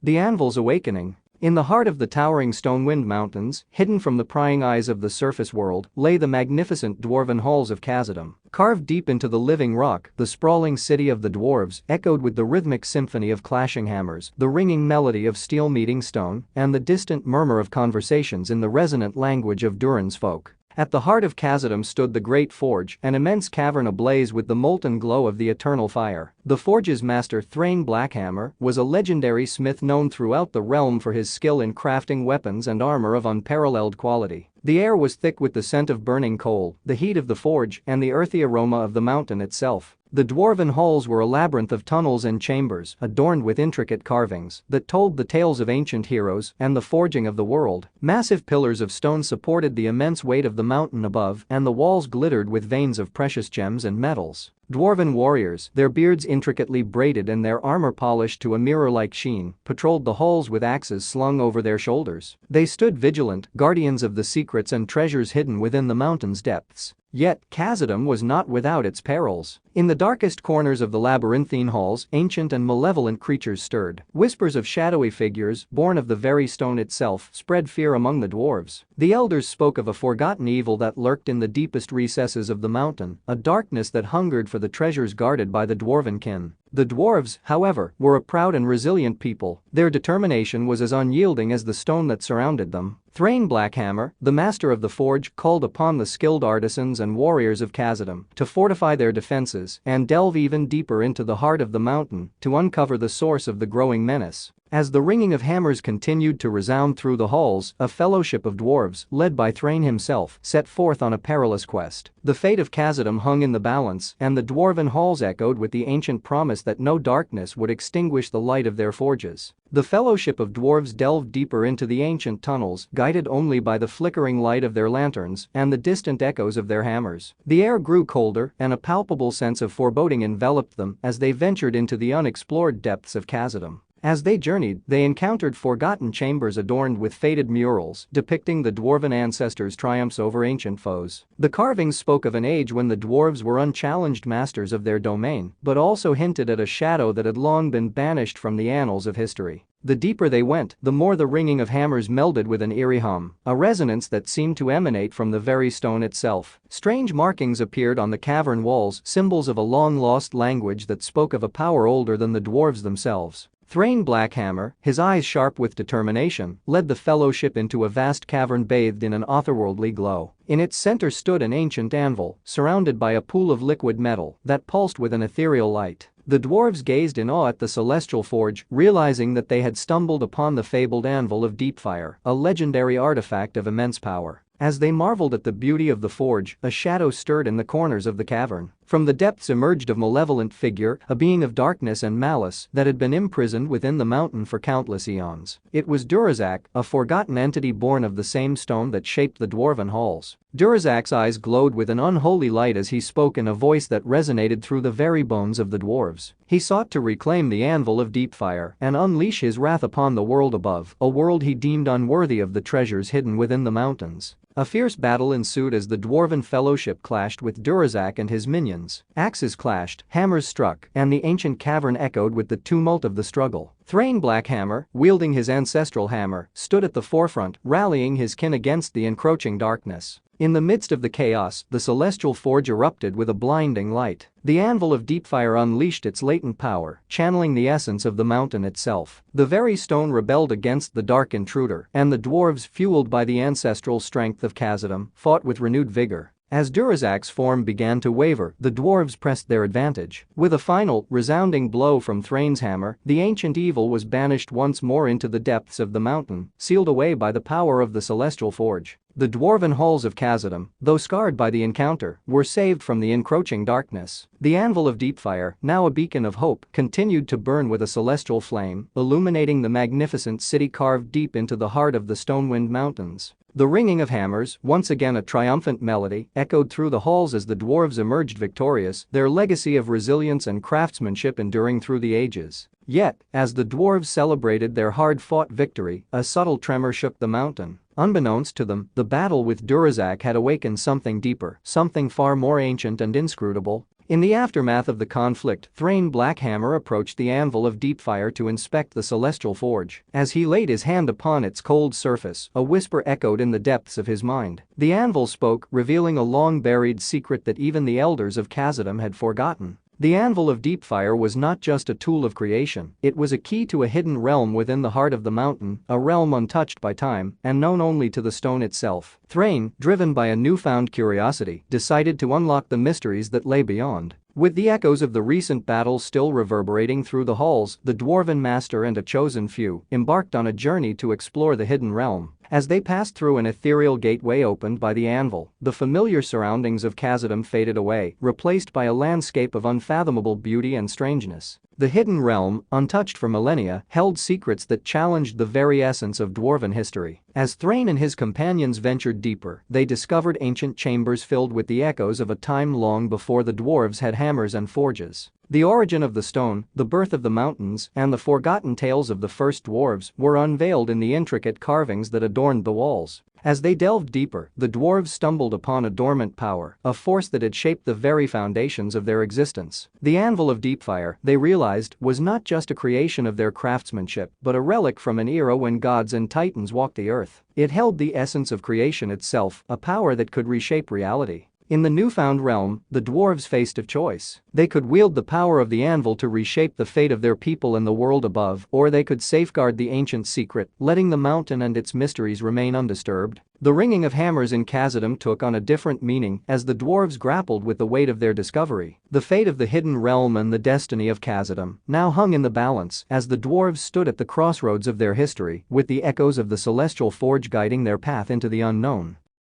The Anvil's Awakening. In the heart of the towering Stonewind Mountains, hidden from the prying eyes of the surface world, lay the magnificent dwarven halls of Khazadum. Carved deep into the living rock, the sprawling city of the dwarves echoed with the rhythmic symphony of clashing hammers, the ringing melody of steel meeting stone, and the distant murmur of conversations in the resonant language of Durin's folk. At the heart of Khazadum stood the Great Forge, an immense cavern ablaze with the molten glow of the eternal fire. The forge's master, Thrain Blackhammer, was a legendary smith known throughout the realm for his skill in crafting weapons and armor of unparalleled quality. The air was thick with the scent of burning coal, the heat of the forge, and the earthy aroma of the mountain itself. The dwarven halls were a labyrinth of tunnels and chambers adorned with intricate carvings that told the tales of ancient heroes and the forging of the world. Massive pillars of stone supported the immense weight of the mountain above, and the walls glittered with veins of precious gems and metals. Dwarven warriors, their beards intricately braided and their armor polished to a mirror-like sheen, patrolled the halls with axes slung over their shoulders. They stood vigilant, guardians of the secrets and treasures hidden within the mountain's depths. Yet, Khazadum was not without its perils. In the darkest corners of the labyrinthine halls, ancient and malevolent creatures stirred. Whispers of shadowy figures, born of the very stone itself, spread fear among the dwarves. The elders spoke of a forgotten evil that lurked in the deepest recesses of the mountain, a darkness that hungered for the treasures guarded by the dwarven kin. The dwarves, however, were a proud and resilient people. Their determination was as unyielding as the stone that surrounded them. Thrain Blackhammer, the master of the forge, called upon the skilled artisans and warriors of Khazadum to fortify their defenses and delve even deeper into the heart of the mountain to uncover the source of the growing menace. As the ringing of hammers continued to resound through the halls, a fellowship of dwarves, led by Thrain himself, set forth on a perilous quest. The fate of Khazadum hung in the balance, and the dwarven halls echoed with the ancient promise that no darkness would extinguish the light of their forges. The fellowship of dwarves delved deeper into the ancient tunnels, guided only by the flickering light of their lanterns and the distant echoes of their hammers. The air grew colder, and a palpable sense of foreboding enveloped them as they ventured into the unexplored depths of Khazadum. As they journeyed, they encountered forgotten chambers adorned with faded murals depicting the dwarven ancestors' triumphs over ancient foes. The carvings spoke of an age when the dwarves were unchallenged masters of their domain, but also hinted at a shadow that had long been banished from the annals of history. The deeper they went, the more the ringing of hammers melded with an eerie hum, a resonance that seemed to emanate from the very stone itself. Strange markings appeared on the cavern walls, symbols of a long-lost language that spoke of a power older than the dwarves themselves. Thrain Blackhammer, his eyes sharp with determination, led the fellowship into a vast cavern bathed in an otherworldly glow. In its center stood an ancient anvil, surrounded by a pool of liquid metal that pulsed with an ethereal light. The dwarves gazed in awe at the celestial forge, realizing that they had stumbled upon the fabled Anvil of Deepfire, a legendary artifact of immense power. As they marveled at the beauty of the forge, a shadow stirred in the corners of the cavern. From the depths emerged a malevolent figure, a being of darkness and malice that had been imprisoned within the mountain for countless eons. It was Durazak, a forgotten entity born of the same stone that shaped the dwarven halls. Durazak's eyes glowed with an unholy light as he spoke in a voice that resonated through the very bones of the dwarves. He sought to reclaim the Anvil of Deepfire and unleash his wrath upon the world above, a world he deemed unworthy of the treasures hidden within the mountains. A fierce battle ensued as the dwarven fellowship clashed with Durazak and his minions. Axes clashed, hammers struck, and the ancient cavern echoed with the tumult of the struggle. Thrain Blackhammer, wielding his ancestral hammer, stood at the forefront, rallying his kin against the encroaching darkness. In the midst of the chaos, the celestial forge erupted with a blinding light. The Anvil of Deepfire unleashed its latent power, channeling the essence of the mountain itself. The very stone rebelled against the dark intruder, and the dwarves, fueled by the ancestral strength of Khazadum, fought with renewed vigor. As Durazak's form began to waver, the dwarves pressed their advantage. With a final, resounding blow from Thrain's hammer, the ancient evil was banished once more into the depths of the mountain, sealed away by the power of the celestial forge. The dwarven halls of Khazadum, though scarred by the encounter, were saved from the encroaching darkness. The Anvil of Deepfire, now a beacon of hope, continued to burn with a celestial flame, illuminating the magnificent city carved deep into the heart of the Stonewind Mountains. The ringing of hammers, once again a triumphant melody, echoed through the halls as the dwarves emerged victorious, their legacy of resilience and craftsmanship enduring through the ages. Yet, as the dwarves celebrated their hard-fought victory, a subtle tremor shook the mountain. Unbeknownst to them, the battle with Durazak had awakened something deeper, something far more ancient and inscrutable. In the aftermath of the conflict, Thrain Blackhammer approached the Anvil of Deepfire to inspect the celestial forge. As he laid his hand upon its cold surface, a whisper echoed in the depths of his mind. The anvil spoke, revealing a long-buried secret that even the elders of Khazadum had forgotten. The Anvil of Deepfire was not just a tool of creation, it was a key to a hidden realm within the heart of the mountain, a realm untouched by time and known only to the stone itself. Thrain, driven by a newfound curiosity, decided to unlock the mysteries that lay beyond. With the echoes of the recent battle still reverberating through the halls, the dwarven master and a chosen few embarked on a journey to explore the hidden realm. As they passed through an ethereal gateway opened by the anvil, the familiar surroundings of Khazadum faded away, replaced by a landscape of unfathomable beauty and strangeness. The hidden realm, untouched for millennia, held secrets that challenged the very essence of dwarven history. As Thrain and his companions ventured deeper, they discovered ancient chambers filled with the echoes of a time long before the dwarves had hammers and forges. The origin of the stone, the birth of the mountains, and the forgotten tales of the first dwarves were unveiled in the intricate carvings that adorned the walls. As they delved deeper, the dwarves stumbled upon a dormant power, a force that had shaped the very foundations of their existence. The Anvil of Deepfire, they realized, was not just a creation of their craftsmanship, but a relic from an era when gods and titans walked the earth. It held the essence of creation itself, a power that could reshape reality. In the newfound realm, the dwarves faced a choice. They could wield the power of the anvil to reshape the fate of their people in the world above, or they could safeguard the ancient secret, letting the mountain and its mysteries remain undisturbed. The ringing of hammers in Khazadum took on a different meaning as the dwarves grappled with the weight of their discovery. The fate of the hidden realm and the destiny of Khazadum now hung in the balance as the dwarves stood at the crossroads of their history, with the echoes of the celestial forge guiding their path into the unknown.